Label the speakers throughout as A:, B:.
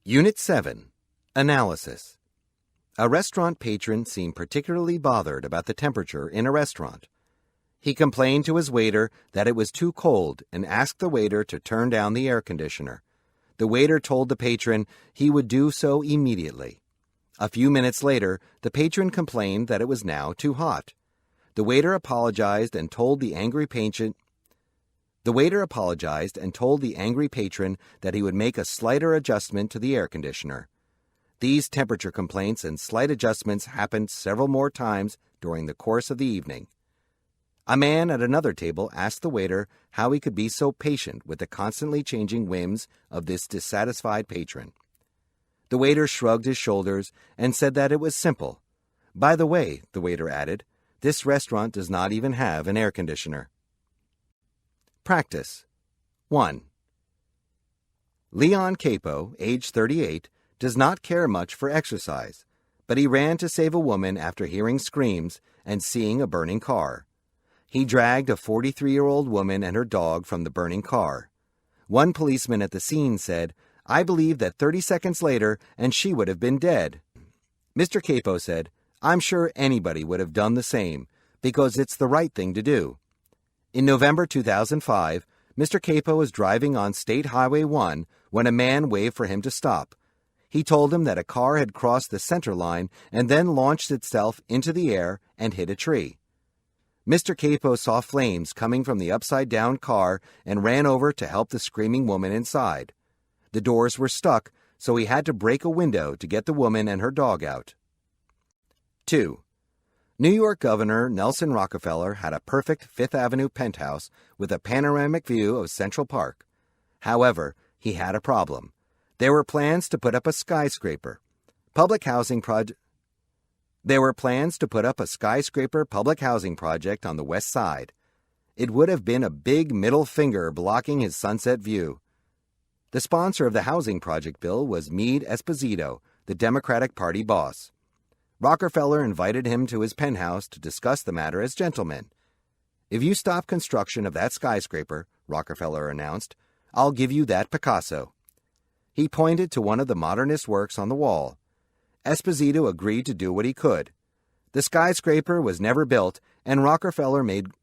A: Unit 7. Analysis. A restaurant patron seemed particularly bothered about the temperature in a restaurant. He complained to his waiter that it was too cold and asked the waiter to turn down the air conditioner. The waiter told the patron he would do so immediately. A few minutes later, the patron complained that it was now too hot. The waiter apologized and told the angry patron that he would make a slighter adjustment to the air conditioner. These temperature complaints and slight adjustments happened several more times during the course of the evening. A man at another table asked the waiter how he could be so patient with the constantly changing whims of this dissatisfied patron. The waiter shrugged his shoulders and said that it was simple. By the way, the waiter added, this restaurant does not even have an air conditioner. Practice. 1. Leon Capo, age 38, does not care much for exercise, but he ran to save a woman after hearing screams and seeing a burning car. He dragged a 43-year-old woman and her dog from the burning car. One policeman at the scene said, I believe that 30 seconds later and she would have been dead. Mr. Capo said, I'm sure anybody would have done the same, because it's the right thing to do. In November 2005, Mr. Capo was driving on State Highway 1 when a man waved for him to stop. He told him that a car had crossed the center line and then launched itself into the air and hit a tree. Mr. Capo saw flames coming from the upside-down car and ran over to help the screaming woman inside. The doors were stuck, so he had to break a window to get the woman and her dog out. 2. New York Governor Nelson Rockefeller had a perfect Fifth Avenue penthouse with a panoramic view of Central Park. However, he had a problem. There were plans to put up a skyscraper public housing project on the west side. It would have been a big middle finger blocking his sunset view. The sponsor of the housing project bill was Meade Esposito, the Democratic Party boss. Rockefeller invited him to his penthouse to discuss the matter as gentlemen. If you stop construction of that skyscraper, Rockefeller announced, I'll give you that Picasso. He pointed to one of the modernist works on the wall. Esposito agreed to do what he could. The skyscraper was never built, and Rockefeller made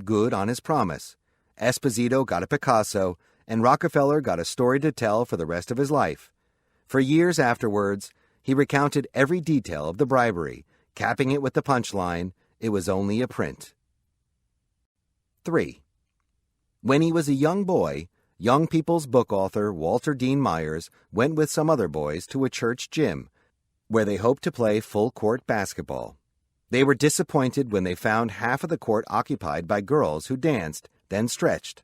A: good on his promise. Esposito got a Picasso, and Rockefeller got a story to tell for the rest of his life. For years afterwards, he recounted every detail of the bribery, capping it with the punchline, it was only a print. 3. When he was a young boy, young people's book author Walter Dean Myers went with some other boys to a church gym, where they hoped to play full-court basketball. They were disappointed when they found half of the court occupied by girls who danced, then stretched.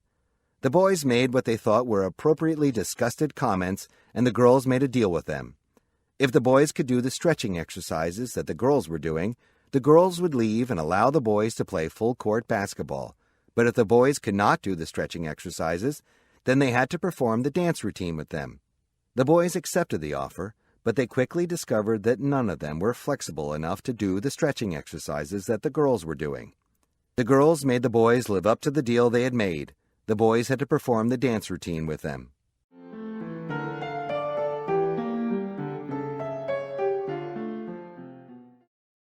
A: The boys made what they thought were appropriately disgusted comments, and the girls made a deal with them. If the boys could do the stretching exercises that the girls were doing, the girls would leave and allow the boys to play full-court basketball. But if the boys could not do the stretching exercises, then they had to perform the dance routine with them. The boys accepted the offer, but they quickly discovered that none of them were flexible enough to do the stretching exercises that the girls were doing. The girls made the boys live up to the deal they had made. The boys had to perform the dance routine with them.